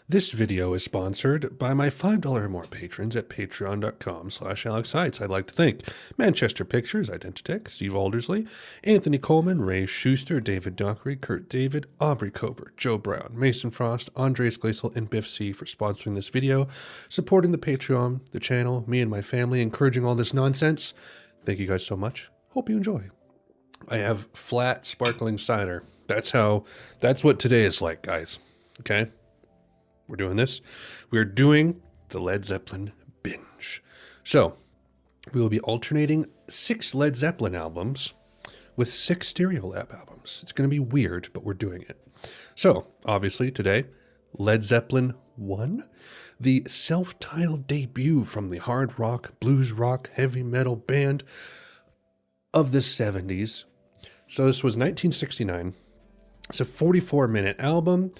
This video is sponsored by my $5 or more patrons at patreon.com/AlexHeitz. I'd like to thank Manchester Pictures, Identitech, Steve Aldersley, Anthony Coleman, Ray Schuster, David Dockery, Kurt David, Aubrey Coper, Joe Brown, Mason Frost, Andres Glacial, and Biff C for sponsoring this video, supporting the Patreon, the channel, me and my family, encouraging all this nonsense. Thank you guys so much. Hope you enjoy. I have flat sparkling cider. That's what today is like, guys. Okay? We're doing this. We're doing the Led Zeppelin binge. So, we will be alternating 6 Led Zeppelin albums with 6 Stereolab albums. It's going to be weird, but we're doing it. So, obviously, today, Led Zeppelin 1, the self-titled debut from the hard rock, blues rock, heavy metal band of the 70s. So, this was 1969. It's a 44-minute album.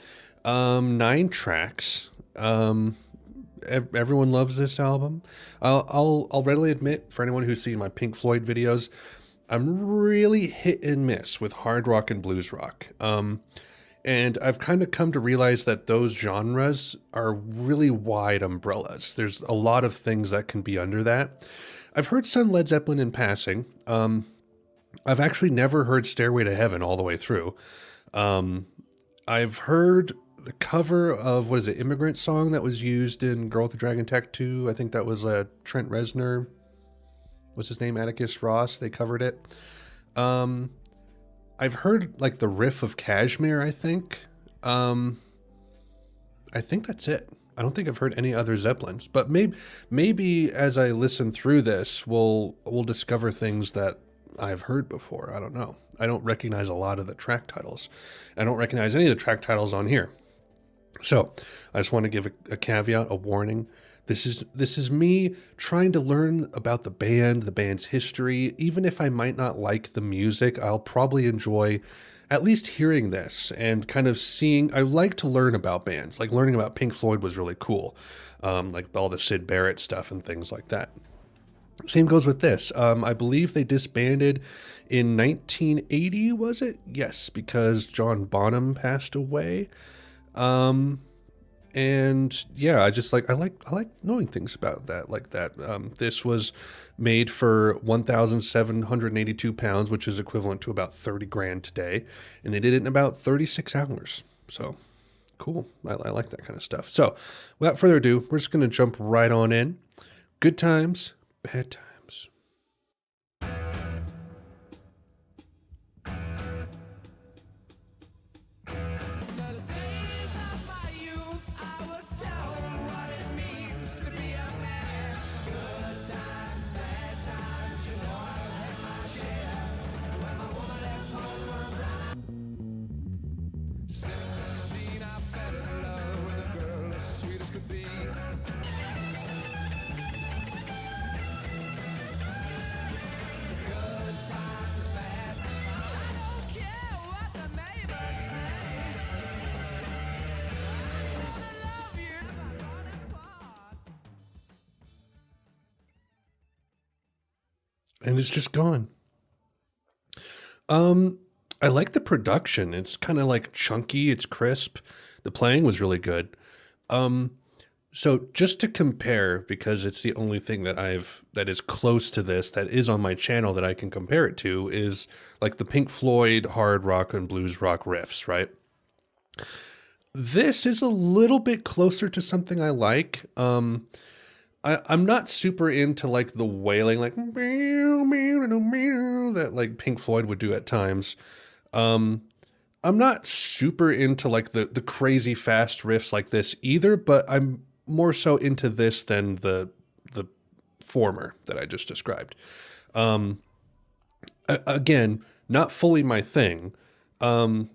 9 tracks. Everyone loves this album. I'll readily admit, for anyone who's seen my Pink Floyd videos, I'm really hit and miss with hard rock and blues rock. And I've kind of come to realize that those genres are really wide umbrellas. There's a lot of things that can be under that. I've heard some Led Zeppelin in passing. I've actually never heard Stairway to Heaven all the way through. I've heard the cover of, what is it, Immigrant Song that was used in Girl with the Dragon Tattoo. I think that was Trent Reznor. What's his name? Atticus Ross. They covered it. I've heard like the riff of Kashmir, I think. I think that's it. I don't think I've heard any other Zeppelins, but maybe as I listen through this, we'll discover things that I've heard before. I don't know. I don't recognize a lot of the track titles. I don't recognize any of the track titles on here. So I just want to give a caveat, a warning. This is me trying to learn about the band's history. Even if I might not like the music, I'll probably enjoy at least hearing this and kind of seeing. I like to learn about bands. Like learning about Pink Floyd was really cool. Like all the Syd Barrett stuff and things like that. Same goes with this. I believe they disbanded in 1980, was it? Yes, because John Bonham passed away. And yeah, I like knowing things about that, like that. This was made for 1,782 pounds, which is equivalent to about 30 grand today. And they did it in about 36 hours. So cool. I like that kind of stuff. So without further ado, we're just going to jump right on in. Good times, bad times. And it's just gone. I like the production. It's kind of like chunky. It's crisp. The playing was really good. So just to compare, because it's the only thing that is close to this, that is on my channel that I can compare it to, is like the Pink Floyd hard rock and blues rock riffs, right? This is a little bit closer to something I like. I'm not super into like the wailing, like that like Pink Floyd would do at times. I'm not super into like the crazy fast riffs like this either, but I'm more so into this than the former that I just described. Again, not fully my thing, but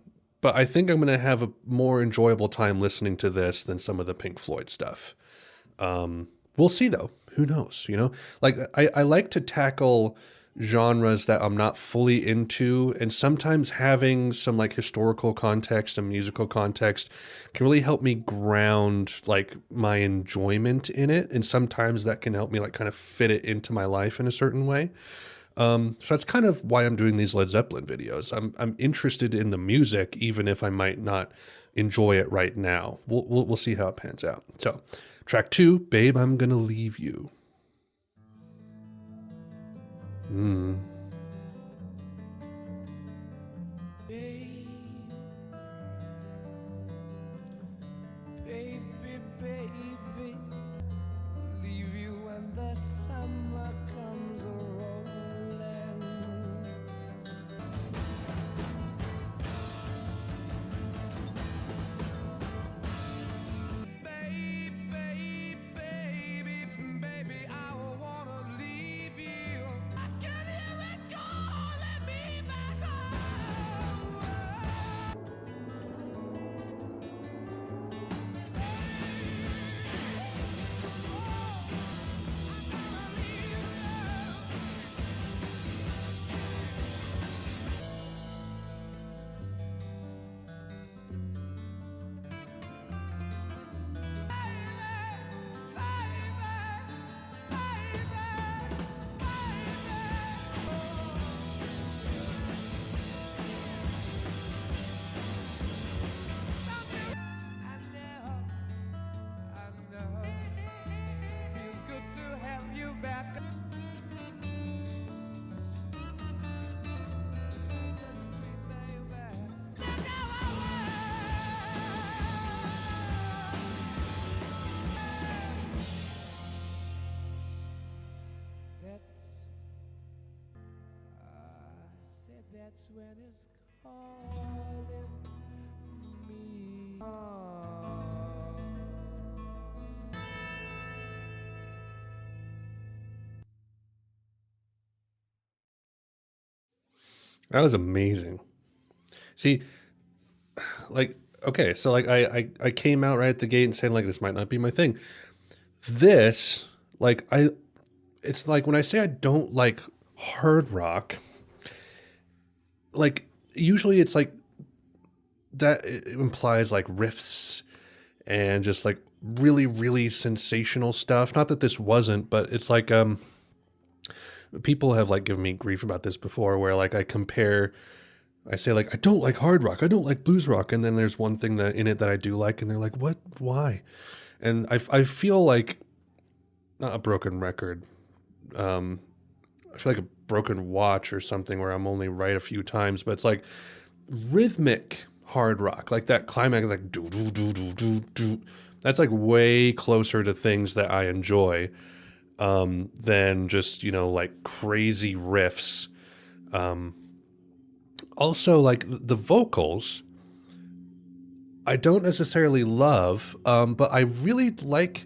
I think I'm going to have a more enjoyable time listening to this than some of the Pink Floyd stuff. We'll see though. Who knows? You know, like I like to tackle genres that I'm not fully into, and sometimes having some like historical context and musical context can really help me ground like my enjoyment in it, and sometimes that can help me like kind of fit it into my life in a certain way. So that's kind of why I'm doing these Led Zeppelin videos. I'm interested in the music, even if I might not enjoy it right now. We'll see how it pans out. So, track 2, Babe, I'm Gonna Leave You. Baby, baby, leave you when the summer comes rolling. Baby, baby, baby, I wanna leave you. I can hear it calling me back home. That's when it's calling me. That was amazing. See, like, okay, so like I came out right at the gate and saying like this might not be my thing. This, like it's like when I say I don't like hard rock, like usually it's like that it implies like riffs and just like really really sensational stuff. Not that this wasn't, but it's like people have like given me grief about this before where like I say like I don't like hard rock, I don't like blues rock, and then there's one thing that in it that I do like, and they're like, what, why? And I feel like not a broken record. I feel like a broken watch or something where I'm only right a few times, but it's like rhythmic hard rock, like that climax, like do do do do do do. That's like way closer to things that I enjoy than just like crazy riffs. Also, like the vocals, I don't necessarily love, but I really like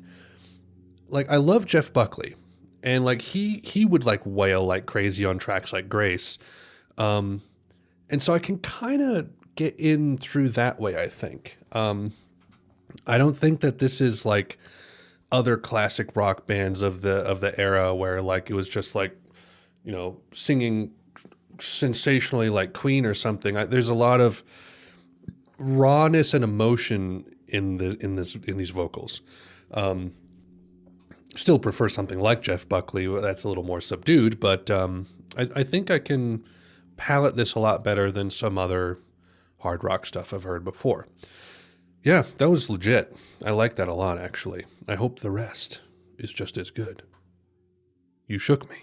I love Jeff Buckley, and like he would like wail like crazy on tracks like Grace, and so I can kind of get in through that way. I think I don't think that this is like other classic rock bands of the era where like it was just like singing sensationally like Queen or something. There's a lot of rawness and emotion in these vocals. Still prefer something like Jeff Buckley that's a little more subdued, but I think I can palette this a lot better than some other hard rock stuff I've heard before. Yeah, that was legit. I like that a lot, actually. I hope the rest is just as good. You shook me.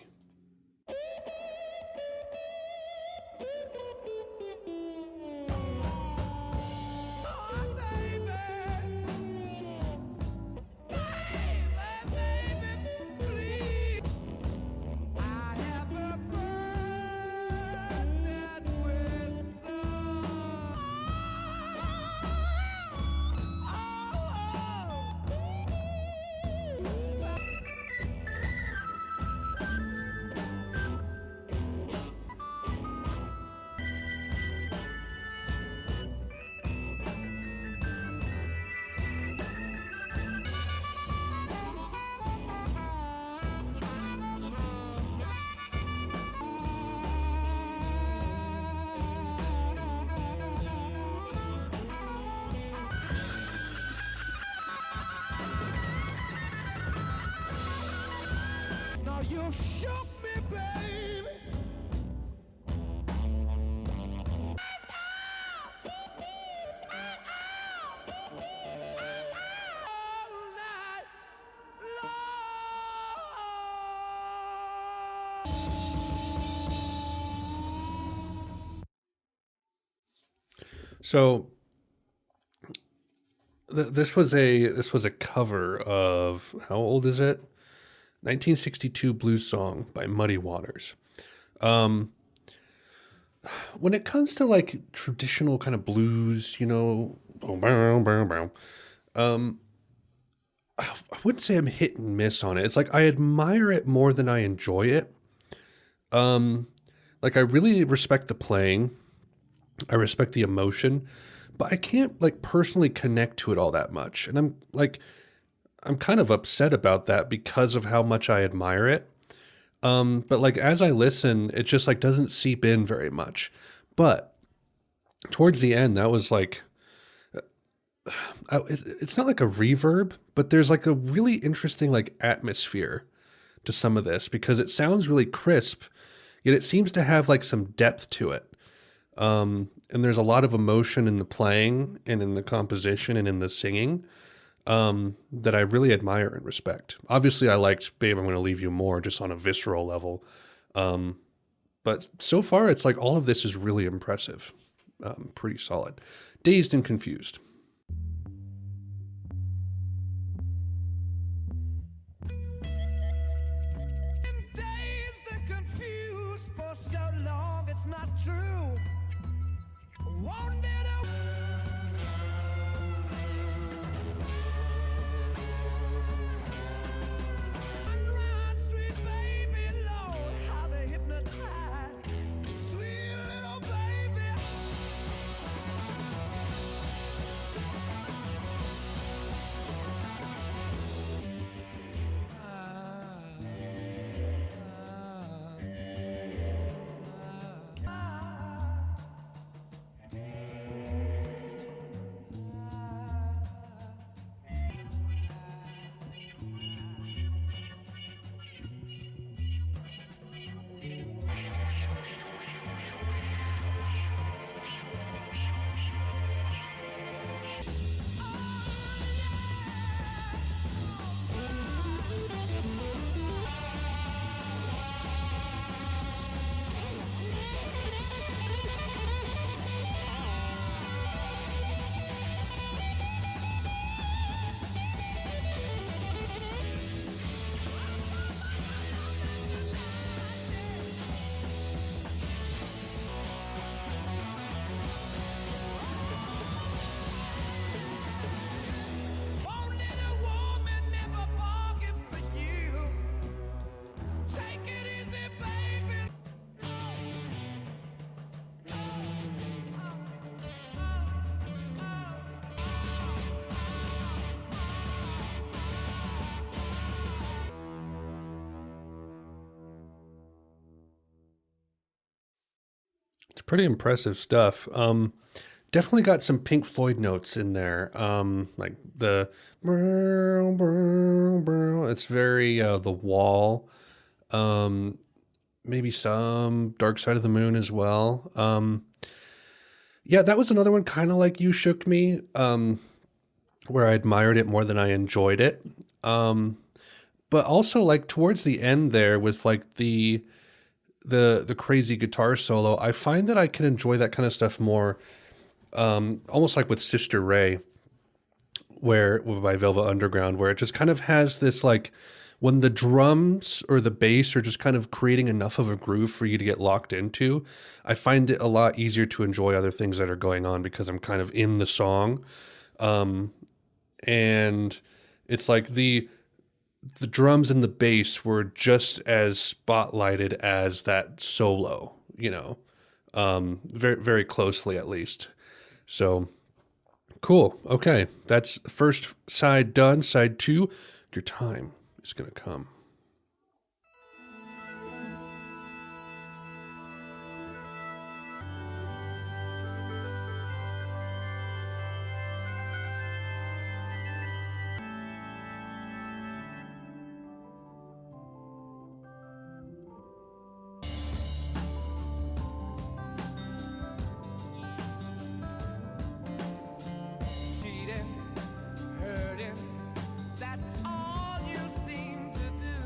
You shook me, baby. So this was a cover of, how old is it? 1962 blues song by Muddy Waters. Um, when it comes to like traditional kind of blues, I wouldn't say I'm hit and miss on it. It's like I admire it more than I enjoy it. Like I really respect the playing, I respect the emotion, but I can't like personally connect to it all that much. And I'm kind of upset about that because of how much I admire it. But like as I listen, it just like doesn't seep in very much. But towards the end, that was like it's not like a reverb, but there's like a really interesting like atmosphere to some of this because it sounds really crisp, yet it seems to have like some depth to it. And there's a lot of emotion in the playing and in the composition and in the singing that I really admire and respect. Obviously, I liked Babe, I'm Going to Leave You More just on a visceral level. But so far, it's like all of this is really impressive. Pretty solid. Dazed and Confused. Been dazed and confused for so long, it's not true. Wanted a run, sweet baby, Lord, how they hypnotize. Sweet little baby. Wanted a woman, never bargained for you. Take it easy, baby. It's pretty impressive stuff. Definitely got some Pink Floyd notes in there. Like the it's very The Wall. Maybe some Dark Side of the Moon as well. Yeah, that was another one kind of like You Shook Me, where I admired it more than I enjoyed it. But also like towards the end there with like the crazy guitar solo, I find that I can enjoy that kind of stuff more. Almost like with Sister Ray, where by Velvet Underground, where it just kind of has this like when the drums or the bass are just kind of creating enough of a groove for you to get locked into. I find it a lot easier to enjoy other things that are going on because I'm kind of in the song. And it's like the drums and the bass were just as spotlighted as that solo, very, very closely at least. So cool. Okay. That's the first side done. Side two, your time is going to come. Cheating, hurting, that's all you seem to do.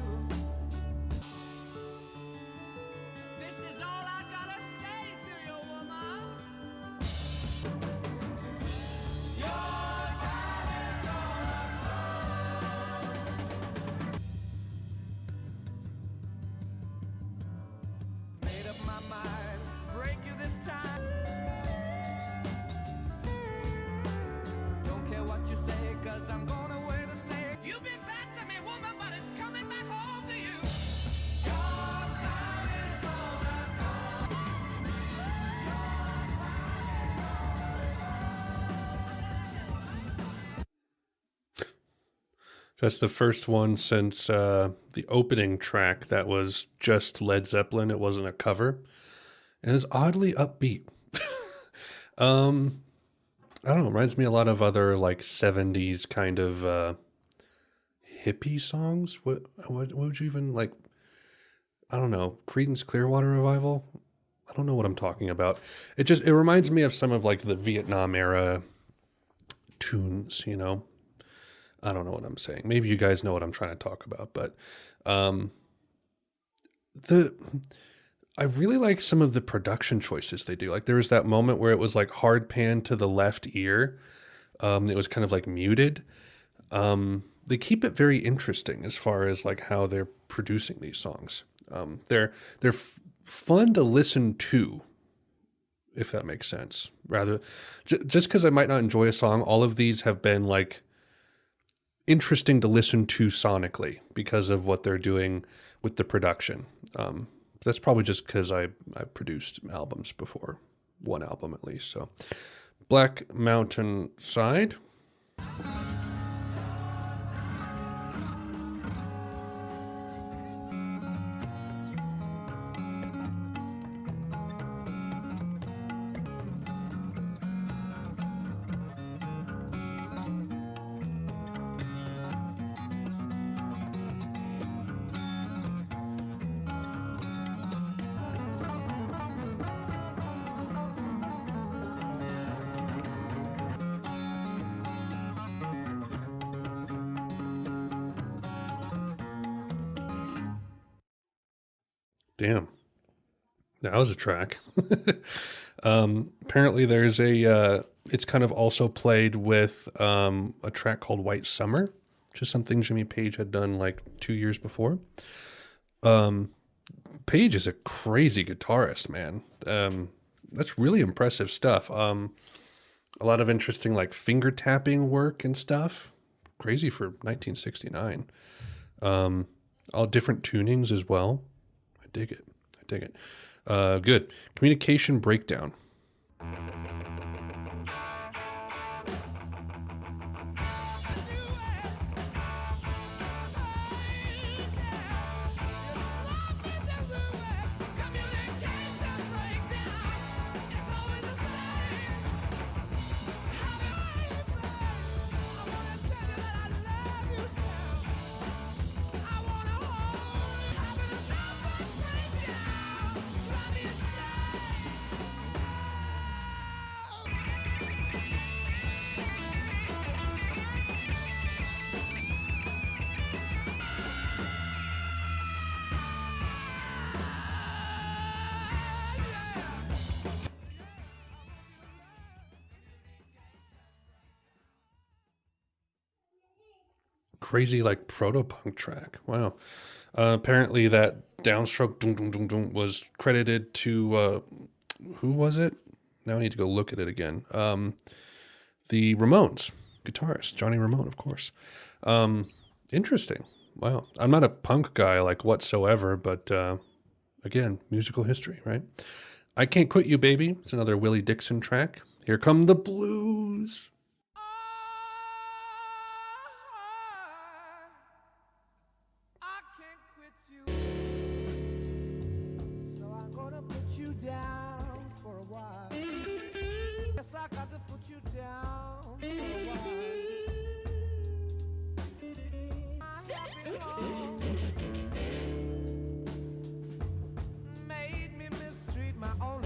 That's the first one since the opening track that was just Led Zeppelin. It wasn't a cover. And it's oddly upbeat. um, I don't know. It reminds me a lot of other like 70s kind of hippie songs. What would you even like? I don't know. Creedence Clearwater Revival? I don't know what I'm talking about. It reminds me of some of like the Vietnam era tunes, you know. I don't know what I'm saying. Maybe you guys know what I'm trying to talk about, but um the I really like some of the production choices they do. Like there was that moment where it was like hard pan to the left ear. It was kind of like muted. They keep it very interesting as far as like how they're producing these songs. They're fun to listen to, if that makes sense. Rather, just because I might not enjoy a song, all of these have been like interesting to listen to sonically because of what they're doing with the production. That's probably just because I've produced albums before, one album at least. So, Black Mountain Side. Damn, that was a track. Apparently, there's it's kind of also played with a track called White Summer, which is something Jimmy Page had done like 2 years before. Um, Page is a crazy guitarist, man. That's really impressive stuff. A lot of interesting like finger tapping work and stuff. Crazy for 1969. All different tunings as well. I dig it. I dig it. Good. Communication Breakdown. Crazy like proto-punk track. Wow. Apparently that downstroke dum, dum, dum, dum, was credited to who was it? Now I need to go look at it again. The Ramones guitarist, Johnny Ramone, of course. Interesting. Wow. I'm not a punk guy like whatsoever, but again, musical history, right? I Can't Quit You, Baby. It's another Willie Dixon track. Here come the blues. I can't quit you, so I'm gonna put you down for a while. Yes, I got to put you down for a while. My happy home made me mistreat my own.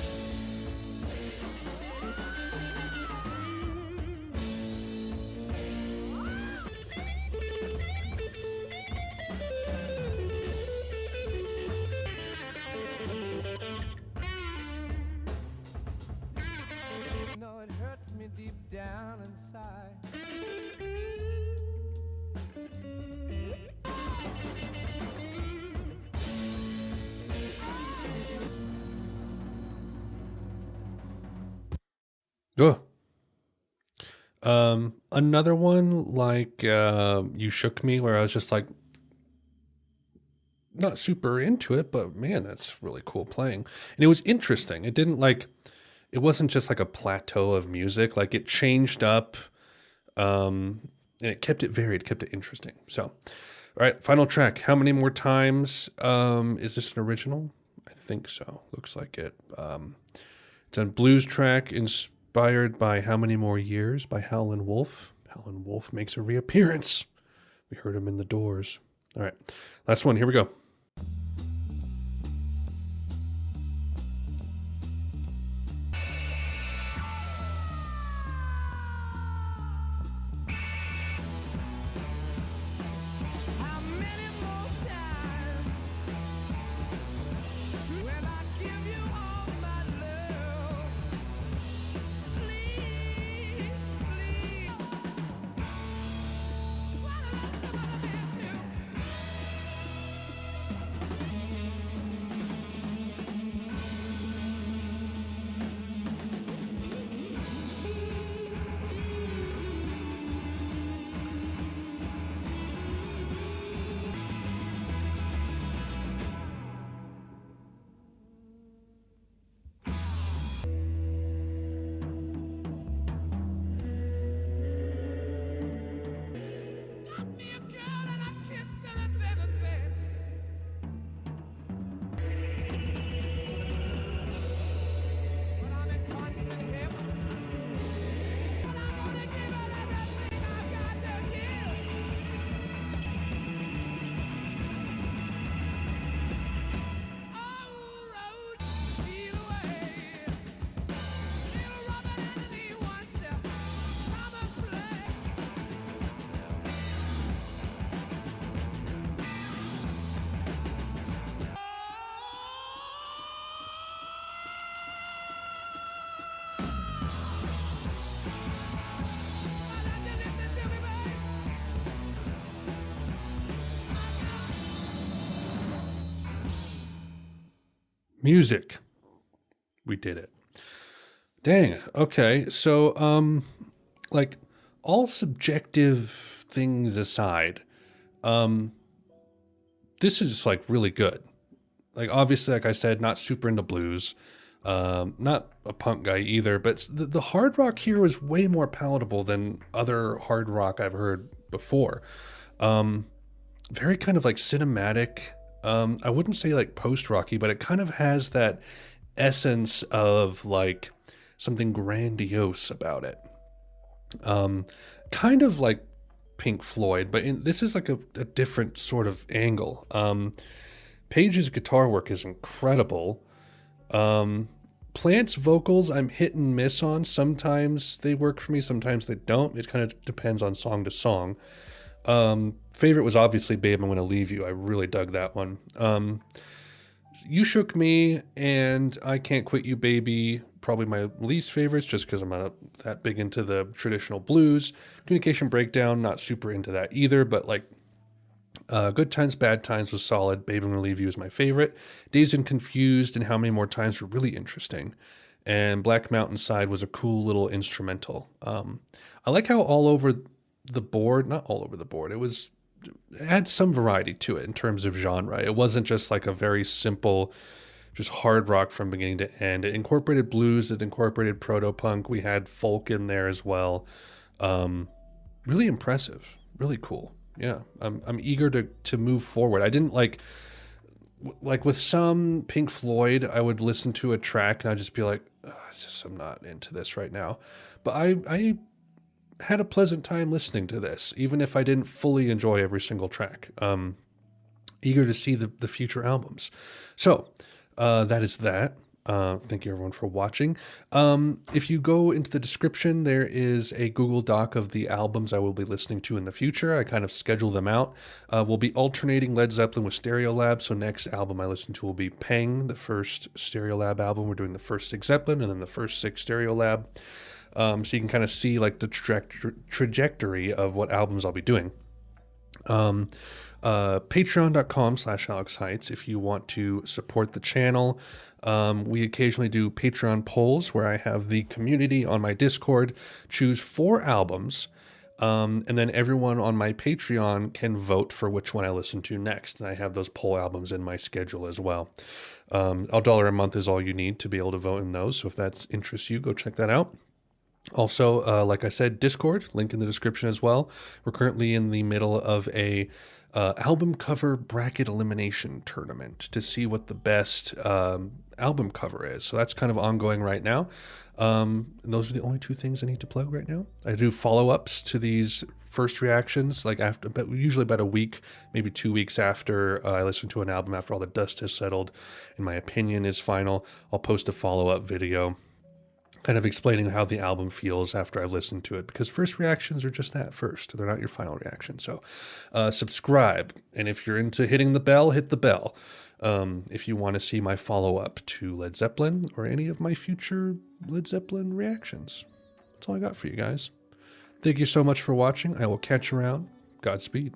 No, it hurts me deep down inside. Ugh. Another one like You Shook Me, where I was just like not super into it, but man, that's really cool playing. And it was interesting. It didn't like it wasn't just like a plateau of music. Like it changed up. Um, and it kept it varied, kept it interesting. So, all right, final track. How many more times? Is this an original? I think so. Looks like it. It's a blues track inspired by How Many More Years by Howlin' Wolf. Howlin' Wolf makes a reappearance. We heard him in the Doors. All right, last one. Here we go. How many more times will I give you all my love? Please, please. Wanna let some other man too? Got me a girl and I kissed her and everything. But I'm in constant heaven. But I'm gonna give her everything I've got to give. Oh, Rose, steal away. Little Robert Anthony wants to come and play. Music. We did it. Dang. Okay. So, like, all subjective things aside, this is like really good. Like, obviously, like I said, not super into blues, not a punk guy either, but the hard rock here was way more palatable than other hard rock I've heard before. Very kind of like cinematic. I wouldn't say like post rocky, but it kind of has that essence of like something grandiose about it. Kind of like Pink Floyd, but this is like a different sort of angle. Page's guitar work is incredible. Plant's vocals I'm hit and miss on. Sometimes they work for me, sometimes they don't. It kind of depends on song to song. Favorite was obviously Babe, I'm Gonna Leave You. I really dug that one. You Shook Me and I Can't Quit You Baby, probably my least favorites just because I'm not that big into the traditional blues. Communication Breakdown, not super into that either, but like Good Times, Bad Times was solid. Babe, I'm Gonna Leave You is my favorite. Dazed and Confused and How Many More Times were really interesting. And Black Mountainside was a cool little instrumental. I like how all over the board, not all over the board, it had some variety to it in terms of genre. It wasn't just like a very simple, just hard rock from beginning to end. It incorporated blues, it incorporated proto-punk. We had folk in there as well. Really impressive, really cool. Yeah, I'm eager to move forward. I didn't like with some Pink Floyd, I would listen to a track and I'd just be like, I'm not into this right now. But I had a pleasant time listening to this, even if I didn't fully enjoy every single track. Eager to see the future albums. So that is that. Thank you everyone for watching. If you go into the description, there is a Google Doc of the albums I will be listening to in the future. I kind of schedule them out. We'll be alternating Led Zeppelin with Stereolab. So next album I listen to will be Pang, the first Stereolab album. We're doing the first 6 Zeppelin and then the first 6 Stereolab. So you can kind of see like the trajectory of what albums I'll be doing. Patreon.com/Alex Haitz if you want to support the channel. We occasionally do Patreon polls where I have the community on my Discord choose 4 albums, and then everyone on my Patreon can vote for which one I listen to next. And I have those poll albums in my schedule as well. $1 a month is all you need to be able to vote in those. So if that interests you, go check that out. Also, like I said, Discord, link in the description as well. We're currently in the middle of a album cover bracket elimination tournament to see what the best album cover is. So that's kind of ongoing right now. And those are the only two things I need to plug right now. I do follow-ups to these first reactions, like after, but usually about a week, maybe 2 weeks after I listen to an album, after all the dust has settled and my opinion is final. I'll post a follow-up video kind of explaining how the album feels after I've listened to it, because first reactions are just that, first. They're not your final reaction. So subscribe, and if you're into hitting the bell, hit the bell. If you want to see my follow-up to Led Zeppelin or any of my future Led Zeppelin reactions. That's all I got for you guys. Thank you so much for watching. I will catch you around. Godspeed.